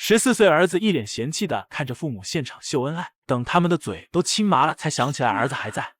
14岁儿子一脸嫌弃地看着父母现场秀恩爱，等他们的嘴都亲麻了，才想起来儿子还在。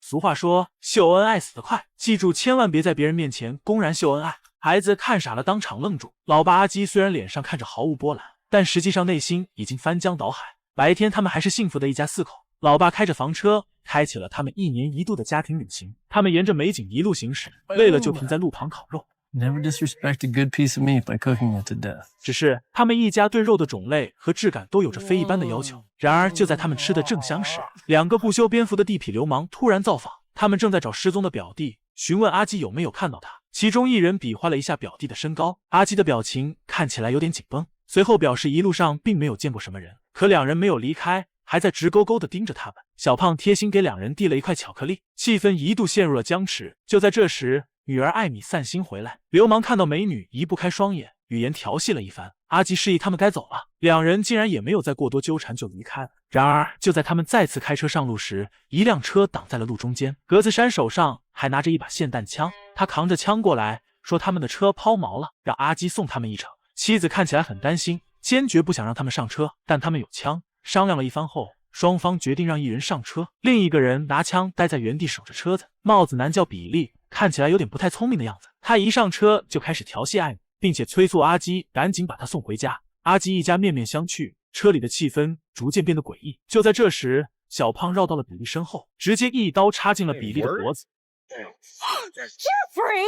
俗话说，秀恩爱死得快，记住千万别在别人面前公然秀恩爱。孩子看傻了，当场愣住。老爸阿基虽然脸上看着毫无波澜，但实际上内心已经翻江倒海。白天他们还是幸福的一家4口，老爸开着房车，开启了他们1年1度的家庭旅行。他们沿着美景一路行驶，累了就停在路旁烤肉。Never disrespect a good piece of meat by cooking it to death. 只是他们一家对肉的种类和质感都有着非一般的要求。然而就在他们吃得正香时，2个不修边幅的地痞流氓突然造访。他们正在找失踪的表弟，询问阿基有没有看到他。其中一人比划了一下表弟的身高，阿基的表情看起来有点紧绷，随后表示一路上并没有见过什么人。可2人没有离开，还在直勾勾地盯着他们。小胖贴心给2人递了一块巧克力，气氛一度陷入了僵持。就在这时，女儿艾米散心回来，流氓看到美女移不开双眼，语言调戏了一番。阿基示意他们该走了，2人竟然也没有再过多纠缠就离开了。然而就在他们再次开车上路时，一辆车挡在了路中间。格子珊手上还拿着一把霰弹枪，他扛着枪过来，说他们的车抛锚了，让阿基送他们一程。妻子看起来很担心，坚决不想让他们上车，但他们有枪。商量了一番后，双方决定让一人上车，另一个人拿枪待在原地守着车子。帽子男叫比利，看起来有点不太聪明的样子。他一上车就开始调戏艾米，并且催促阿基赶紧把他送回家。阿基一家面面相觑，车里的气氛逐渐变得诡异。就在这时，小胖绕到了比利身后，直接一刀插进了比利的脖子。Jeffrey!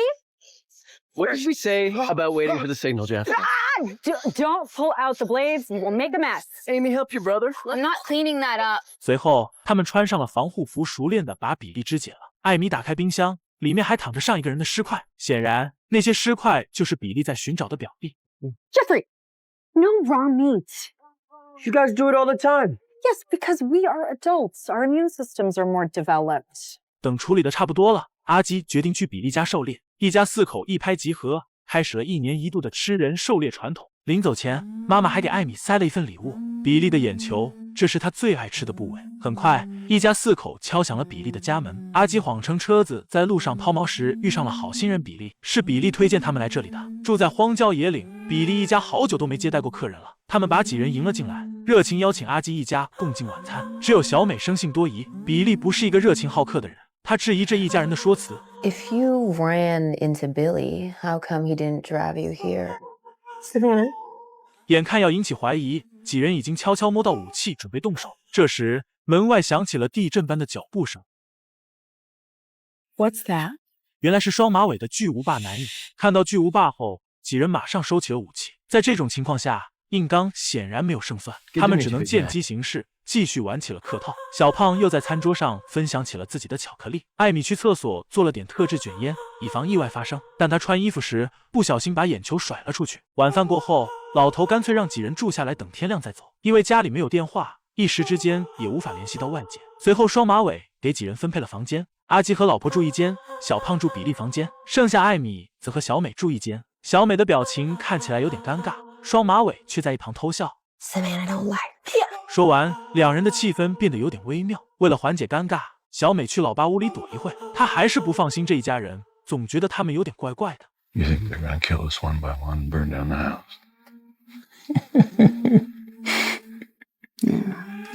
What did we say about waiting for the signal, Jeff? Don't pull out the blades. We'll make a mess. Amy, help your brother. I'm not cleaning that up. 随后，他们穿上了防护服，熟练地把比利肢解了。艾米打开冰箱，里面还躺着上一个人的尸块，显然那些尸块就是比利在寻找的表弟。Jeffrey, no raw meat. You guys do it all the time. Yes, because we are adults. Our immune systems are more developed. 等处理的差不多了，阿基决定去比利家狩猎。一家4口一拍即合，开始了1年1度的吃人狩猎传统。临走前，妈妈还给艾米塞了一份礼物，比利的眼球，这是他最爱吃的部位。很快，一家4口敲响了比利的家门。阿基谎称车子在路上抛锚时遇上了好心人比利，是比利推荐他们来这里的。住在荒郊野岭，比利一家好久都没接待过客人了。他们把几人迎了进来，热情邀请阿基一家共进晚餐。只有小美生性多疑，比利不是一个热情好客的人。他质疑这一家人的说辞。If you ran into Billy, how come he didn't drive you here? 眼看要引起怀疑，几人已经悄悄摸到武器，准备动手。这时，门外响起了地震般的脚步声。What's that? 原来是双马尾的巨无霸男人。看到巨无霸后，几人马上收起了武器。在这种情况下，硬刚显然没有胜算，他们只能见机行事，继续玩起了客套。小胖又在餐桌上分享起了自己的巧克力。艾米去厕所做了点特制卷烟，以防意外发生，但她穿衣服时不小心把眼球甩了出去。晚饭过后，老头干脆让几人住下来等天亮再走，因为家里没有电话，一时之间也无法联系到外界。随后双马尾给几人分配了房间，阿基和老婆住一间，小胖住比利房间，剩下艾米则和小美住一间。小美的表情看起来有点尴尬，双马尾却在一旁偷笑。Savannah don't like. 说完，2人的气氛变得有点微妙。为了缓解尴尬，小美去老爸屋里躲一会，她还是不放心这一家人，总觉得他们有点怪怪的。You think they're gonna kill us one by one and burn down the house?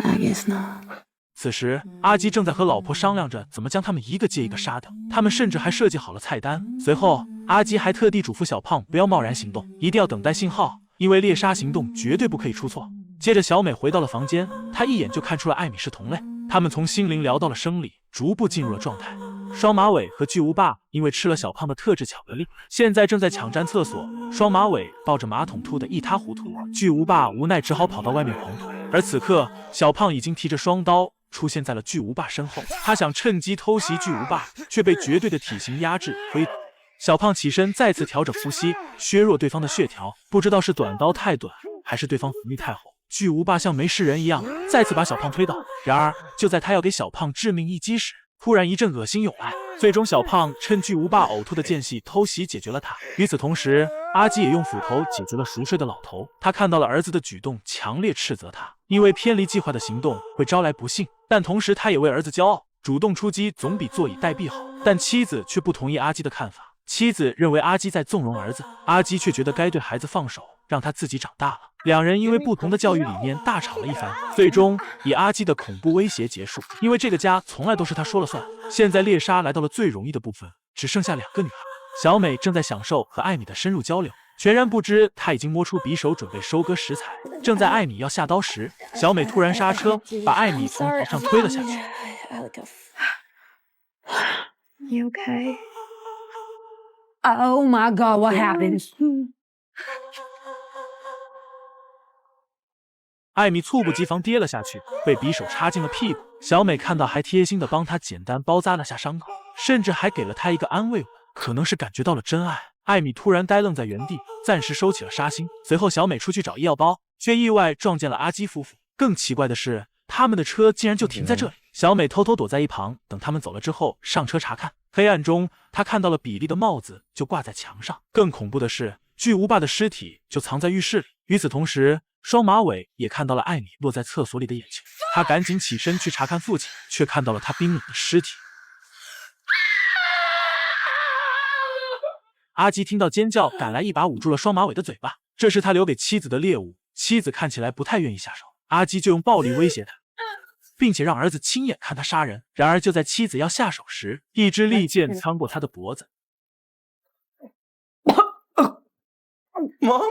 I guess not. 此时，阿基正在和老婆商量着怎么将他们一个接一个杀掉。他们甚至还设计好了菜单。随后，阿基还特地嘱咐小胖不要贸然行动，一定要等待信号，因为猎杀行动绝对不可以出错。接着，小美回到了房间，她一眼就看出了艾米是同类。他们从心灵聊到了生理，逐步进入了状态。双马尾和巨无霸因为吃了小胖的特制巧克力，现在正在抢占厕所。双马尾抱着马桶吐得一塌糊涂，巨无霸无奈只好跑到外面狂吐。而此刻，小胖已经提着双刀出现在了巨无霸身后，他想趁机偷袭巨无霸，却被绝对的体型压制推倒。小胖起身再次调整呼吸，削弱对方的血条。不知道是短刀太短，还是对方福利太厚，巨无霸像没事人一样再次把小胖推倒。然而就在他要给小胖致命一击时，突然一阵恶心涌来，最终小胖趁巨无霸呕吐的间隙偷袭解决了他。与此同时，阿基也用斧头解决了熟睡的老头。他看到了儿子的举动，强烈斥责他，因为偏离计划的行动会招来不幸，但同时他也为儿子骄傲，主动出击总比坐以待毙好。但妻子却不同意阿基的看法，妻子认为阿基在纵容儿子，阿基却觉得该对孩子放手，让他自己长大了。两人因为不同的教育理念大吵了一番，最终以阿基的恐怖威胁结束。因为这个家从来都是他说了算。现在猎杀来到了最容易的部分，只剩下2个女孩。小美正在享受和艾米的深入交流，全然不知她已经摸出匕首准备收割食材。正在艾米要下刀时，小美突然刹车，把艾米从床上推了下去。You okay? Oh my God, what happened? 艾米猝不及防跌了下去，被匕首插进了屁股。小美看到还贴心的帮她简单包扎了下伤口，甚至还给了她一个安慰吻，可能是感觉到了真爱。艾米突然呆愣在原地，暂时收起了杀心。随后小美出去找医药包，却意外撞见了阿基夫妇。更奇怪的是，他们的车竟然就停在这里。小美偷偷躲在一旁，等他们走了之后上车查看。黑暗中，她看到了比利的帽子就挂在墙上。更恐怖的是，巨无霸的尸体就藏在浴室里。与此同时，双马尾也看到了艾米落在厕所里的眼睛，他赶紧起身去查看父亲，却看到了他冰冷的尸体。阿基听到尖叫，赶来一把捂住了双马尾的嘴巴，这是他留给妻子的猎物。妻子看起来不太愿意下手，阿基就用暴力威胁他，并且让儿子亲眼看他杀人。然而就在妻子要下手时，一支利剑穿过他的脖子。Mom?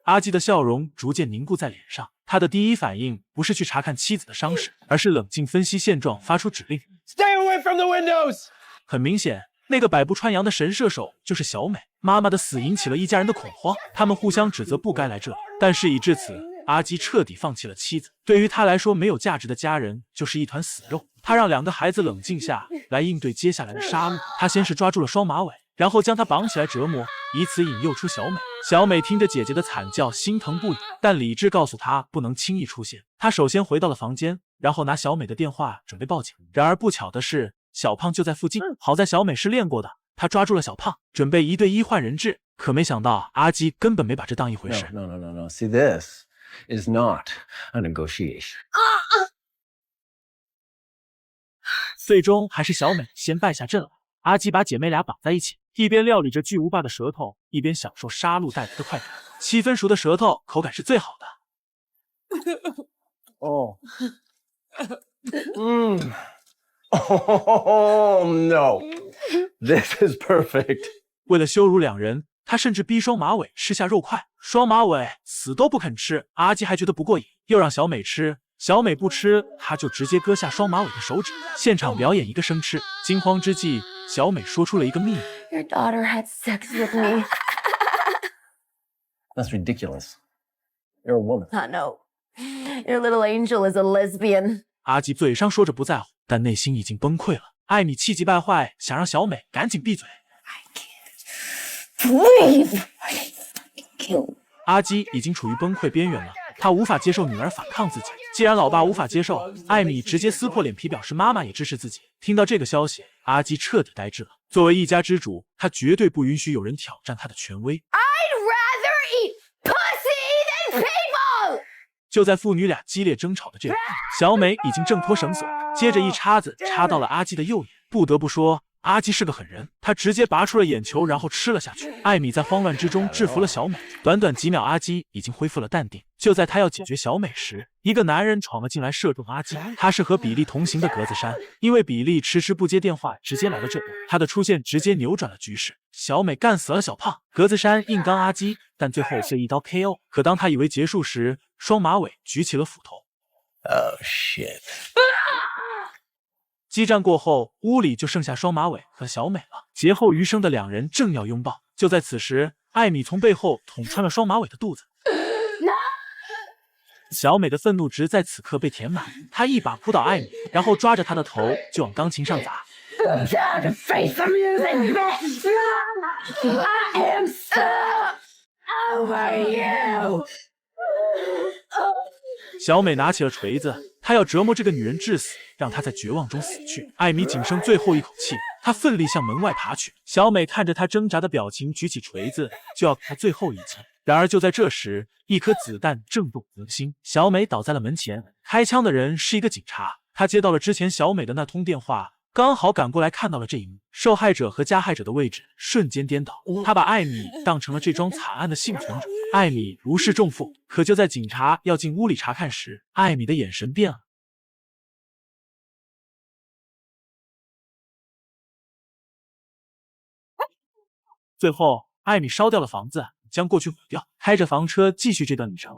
阿基的笑容逐渐凝固在脸上，他的第一反应不是去查看妻子的伤势，而是冷静分析现状，发出指令 Stay away from the windows! 很明显，那个百步穿杨的神射手就是小美。妈妈的死引起了一家人的恐慌，他们互相指责不该来这里。但事已至此，阿基彻底放弃了妻子。对于他来说，没有价值的家人就是一团死肉。他让2个孩子冷静下来，应对接下来的杀戮。他先是抓住了双马尾，然后将他绑起来折磨，以此引诱出小美。小美听着姐姐的惨叫，心疼不已，但理智告诉她不能轻易出现。她首先回到了房间，然后拿小美的电话准备报警。然而不巧的是，小胖就在附近。好在小美是练过的，她抓住了小胖，准备1对1换人质。可没想到，阿基根本没把这当一回事。 No. See, this is not a negotiation. 最终还是小美先败下阵来。阿基把姐妹俩绑在一起，一边料理着巨无霸的舌头，一边享受杀戮带来的快感。7分熟的舌头口感是最好的。Oh. Oh, no. This is perfect. 为了羞辱2人，他甚至逼双马尾吃下肉块。双马尾死都不肯吃，阿基还觉得不过瘾，又让小美吃。小美不吃，他就直接割下双马尾的手指，现场表演一个生吃。惊慌之际，小美说出了一个秘密 Your daughter had sex with me. That's ridiculous. You're a woman. I know. Your little angel is a lesbian. 阿基嘴上说着不在乎，但内心已经崩溃了。艾米气急败坏，想让小美赶紧闭嘴。Please. Kill. 阿基已经处于崩溃边缘了，他无法接受女儿反抗自己。既然老爸无法接受，艾米直接撕破脸皮表示妈妈也支持自己。听到这个消息，阿基彻底呆滞了。作为一家之主，他绝对不允许有人挑战他的权威。I'd rather eat pussy than people. 就在父女俩激烈争吵的这会，小美已经挣脱绳索，接着一叉子插到了阿基的右眼。不得不说，阿基是个狠人，他直接拔出了眼球，然后吃了下去。艾米在慌乱之中制服了小美，短短几秒，阿基已经恢复了淡定。就在他要解决小美时，一个男人闯了进来，射中阿基。他是和比利同行的格子衫，因为比利迟迟不接电话，直接来了这边。他的出现直接扭转了局势。小美干死了小胖，格子衫硬刚阿基，但最后被一刀 KO。可当他以为结束时，双马尾举起了斧头。Oh, shit. 激战过后，屋里就剩下双马尾和小美了。劫后余生的2人正要拥抱，就在此时，艾米从背后捅穿了双马尾的肚子。小美的愤怒值在此刻被填满，她一把扑倒艾米，然后抓着她的头就往钢琴上砸。Face the music, bitch! I am so over you. 小美拿起了锤子，她要折磨这个女人致死，让她在绝望中死去。艾米仅剩最后一口气，她奋力向门外爬去。小美看着她挣扎的表情，举起锤子就要给她最后一击。然而就在这时，一颗子弹正中人心，小美倒在了门前。开枪的人是一个警察，他接到了之前小美的那通电话，刚好赶过来看到了这一幕，受害者和加害者的位置瞬间颠倒。他把艾米当成了这桩惨案的幸存者，艾米如释重负。可就在警察要进屋里查看时，艾米的眼神变了。最后，艾米烧掉了房子，将过去毁掉，开着房车继续这段旅程。